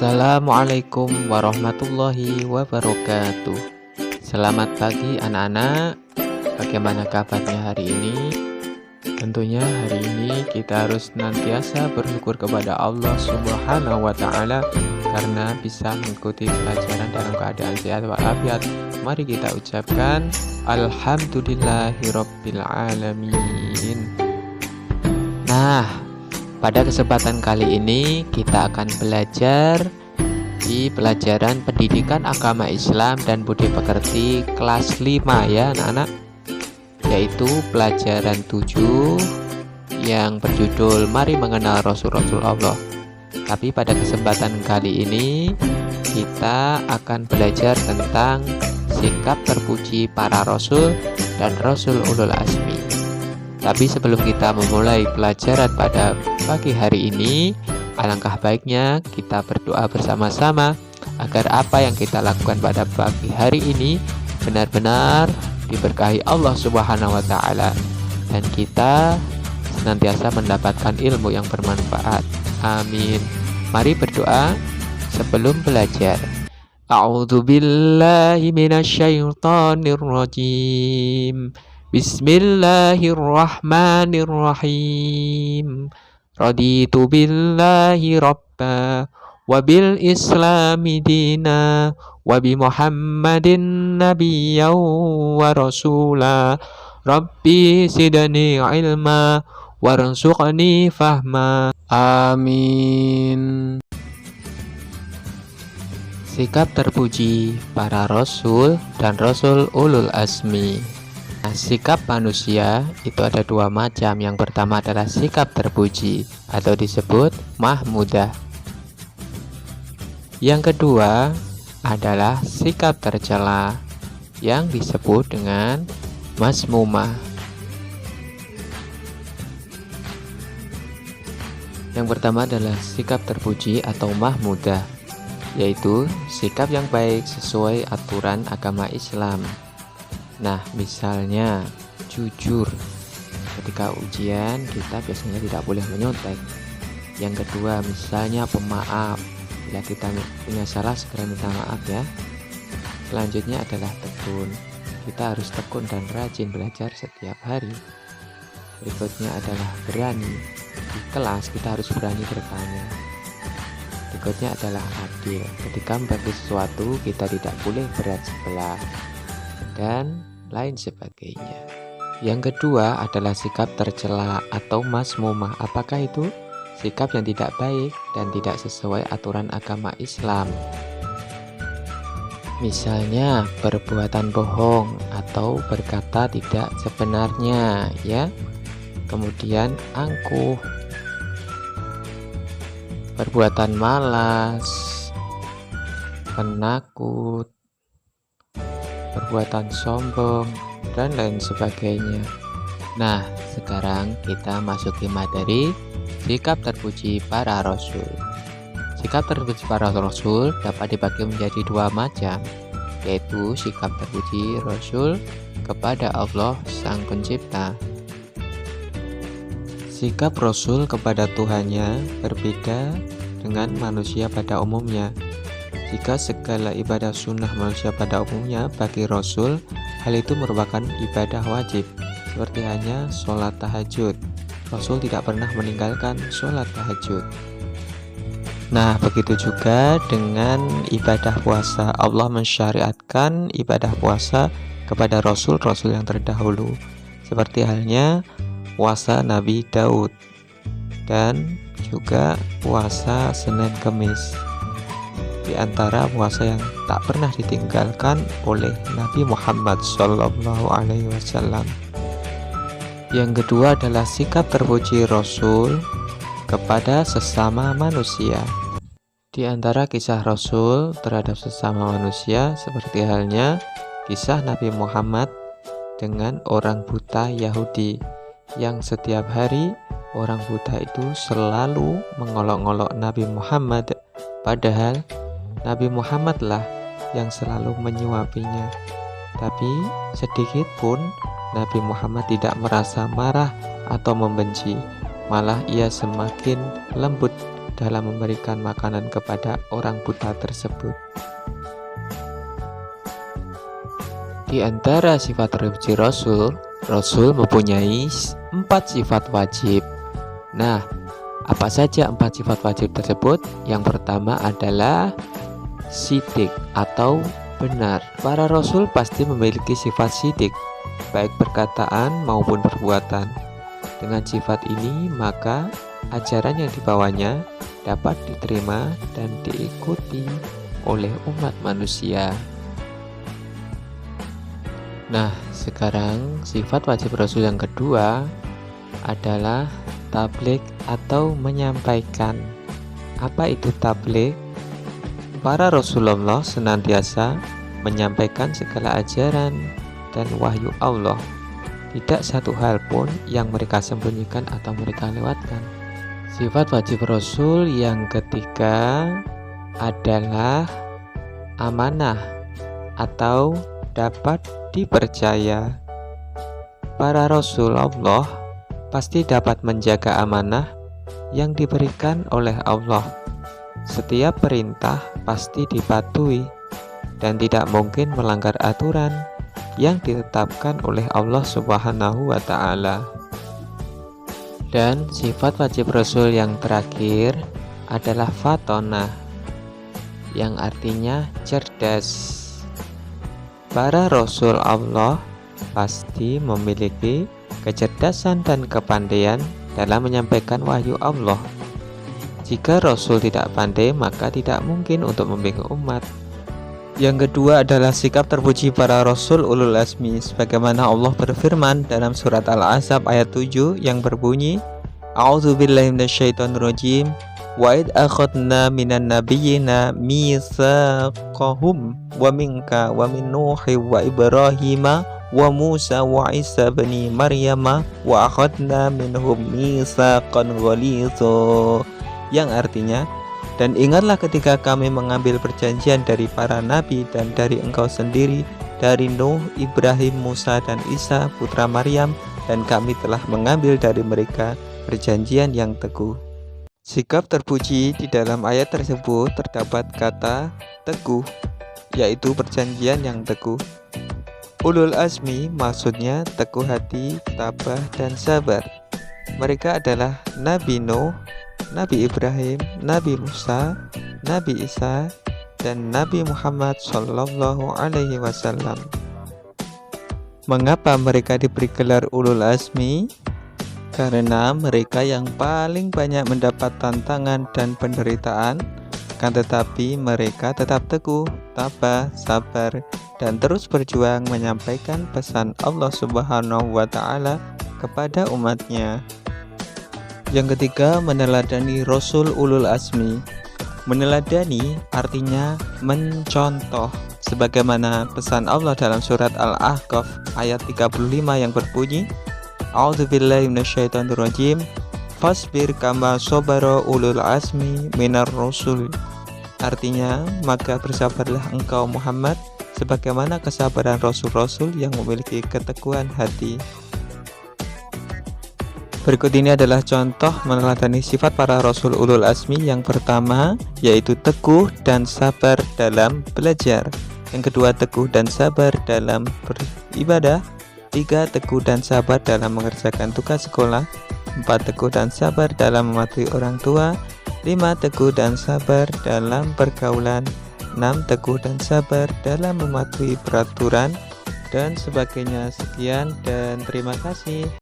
Assalamualaikum warahmatullahi wabarakatuh. Selamat pagi anak-anak. Bagaimana kabarnya hari ini? Tentunya hari ini kita harus senantiasa bersyukur kepada Allah Subhanahu wa Ta'ala karena bisa mengikuti pelajaran dalam keadaan sehat walafiat. Mari kita ucapkan Alhamdulillahirabbil alamin. Nah, pada kesempatan kali ini kita akan belajar di pelajaran Pendidikan Agama Islam dan Budi Pekerti kelas 5 ya anak-anak, yaitu pelajaran 7 yang berjudul Mari Mengenal Rasul-Rasul Allah. Tapi pada kesempatan kali ini kita akan belajar tentang sikap terpuji para Rasul dan Rasul Ulul Azmi. Tapi sebelum kita memulai pelajaran pada pagi hari ini, alangkah baiknya kita berdoa bersama-sama agar apa yang kita lakukan pada pagi hari ini benar-benar diberkahi Allah Subhanahu wa Ta'ala dan kita senantiasa mendapatkan ilmu yang bermanfaat. Amin. Mari berdoa sebelum belajar. A'udzubillahi minasyaitonirrajim. Bismillahirrahmanirrahim. Raditu billahi rabba wa bil islami dina wa bi muhammadin nabiyyan wa rasula. Rabbi zidni ilma warzuqni fahma. Amin. Sikap terpuji para Rasul dan Rasul Ulul Azmi. Nah, sikap manusia itu ada dua macam. Yang pertama adalah sikap terpuji atau disebut mahmudah. Yang kedua adalah sikap tercela yang disebut dengan mazmumah. Yang pertama adalah sikap terpuji atau mahmudah, yaitu sikap yang baik sesuai aturan agama Islam. Nah, misalnya jujur. Ketika ujian kita biasanya tidak boleh menyontek. Yang kedua, misalnya pemaaf. Bila kita punya salah segera minta maaf ya. Selanjutnya adalah tekun. Kita harus tekun dan rajin belajar setiap hari. Berikutnya adalah berani. Di kelas kita harus berani bertanya. Berikutnya adalah adil. Ketika membagi sesuatu kita tidak boleh berat sebelah dan lain sebagainya. Yang kedua adalah sikap tercela atau mazmumah. Apakah itu? Sikap yang tidak baik dan tidak sesuai aturan agama Islam. Misalnya perbuatan bohong atau berkata tidak sebenarnya ya. Kemudian angkuh, perbuatan malas, penakut, perbuatan sombong, dan lain sebagainya. Nah, sekarang kita masuki materi sikap terpuji para Rasul. Sikap terpuji para Rasul dapat dibagi menjadi dua macam, yaitu sikap terpuji Rasul kepada Allah Sang Pencipta. Sikap Rasul kepada Tuhannya berbeda dengan manusia pada umumnya. Jika segala ibadah sunnah manusia pada umumnya, bagi Rasul hal itu merupakan ibadah wajib, seperti hanya sholat tahajud. Rasul tidak pernah meninggalkan sholat tahajud. Nah, begitu juga dengan ibadah puasa. Allah mensyariatkan ibadah puasa kepada Rasul-Rasul yang terdahulu, seperti halnya puasa Nabi Daud dan juga puasa Senin Kemis. Di antara puasa yang tak pernah ditinggalkan oleh Nabi Muhammad SAW. Yang kedua adalah sikap terpuji Rasul kepada sesama manusia. Di antara kisah Rasul terhadap sesama manusia seperti halnya kisah Nabi Muhammad dengan orang buta Yahudi, yang setiap hari orang buta itu selalu mengolok-olok Nabi Muhammad, padahal Nabi Muhammadlah yang selalu menyuapinya. Tapi sedikit pun Nabi Muhammad tidak merasa marah atau membenci, malah ia semakin lembut dalam memberikan makanan kepada orang buta tersebut. Di antara sifat terpuji Rasul mempunyai 4 sifat wajib. Nah, apa saja 4 sifat wajib tersebut? Yang pertama adalah sidik atau benar. Para Rasul pasti memiliki sifat sidik, baik perkataan maupun perbuatan. Dengan sifat ini, maka ajaran yang dibawanya dapat diterima dan diikuti oleh umat manusia. Nah, sekarang sifat wajib Rasul yang kedua adalah tabligh atau menyampaikan. Apa itu tabligh? Para Rasulullah senantiasa menyampaikan segala ajaran dan wahyu Allah. Tidak satu hal pun yang mereka sembunyikan atau mereka lewatkan. Sifat wajib Rasul yang ketiga adalah amanah atau dapat dipercaya. Para Rasul Allah pasti dapat menjaga amanah yang diberikan oleh Allah. Setiap perintah pasti dipatuhi dan tidak mungkin melanggar aturan yang ditetapkan oleh Allah Subhanahu wa Ta'ala. Dan sifat wajib Rasul yang terakhir adalah fatonah, yang artinya cerdas. Para Rasul Allah pasti memiliki kecerdasan dan kepandaian dalam menyampaikan wahyu Allah. Jika Rasul tidak pandai, maka tidak mungkin untuk membimbing umat. Yang kedua adalah sikap terpuji para Rasul ulul azmi, sebagaimana Allah berfirman dalam surat Al-Ahzab ayat 7 yang berbunyi, A'udzubillahi minasyaitonirrajim, wa id akhadna minan nabiyyina mitsaqahum wa minka wa min Nuhi wa Ibrahima wa Musa wa Isa bani Maryama wa akhadna minhum mitsaqan ghalidha, yang artinya, dan ingatlah ketika kami mengambil perjanjian dari para nabi dan dari engkau sendiri, dari Nuh, Ibrahim, Musa, dan Isa putra Maryam, dan kami telah mengambil dari mereka perjanjian yang teguh. Sikap terpuji di dalam ayat tersebut terdapat kata teguh, yaitu perjanjian yang teguh. Ulul azmi maksudnya teguh hati, tabah, dan sabar. Mereka adalah Nabi Nuh, Nabi Ibrahim, Nabi Musa, Nabi Isa, dan Nabi Muhammad Sallallahu Alaihi Wasallam. Mengapa mereka diberi gelar ulul azmi? Karena mereka yang paling banyak mendapat tantangan dan penderitaan, kan tetapi mereka tetap teguh, tabah, sabar, dan terus berjuang menyampaikan pesan Allah Subhanahu wa Ta'ala kepada umatnya. Yang ketiga, meneladani Rasul ulul azmi. Meneladani artinya mencontoh, sebagaimana pesan Allah dalam surat Al-Ahqaf ayat 35 yang berbunyi, A'udzubillahi minasyaitonirrajim, fasbir kama sabara ulul azmi minar rasul. Artinya, maka bersabarlah engkau Muhammad sebagaimana kesabaran rasul-rasul yang memiliki keteguhan hati. Berikut ini adalah contoh meneladani sifat para Rasul ulul azmi. Yang pertama yaitu teguh dan sabar dalam belajar. Yang kedua, teguh dan sabar dalam beribadah. 3. Teguh dan sabar dalam mengerjakan tugas sekolah. 4. Teguh dan sabar dalam mematuhi orang tua. 5. Teguh dan sabar dalam pergaulan. 6. Teguh dan sabar dalam mematuhi peraturan, dan sebagainya. Sekian dan terima kasih.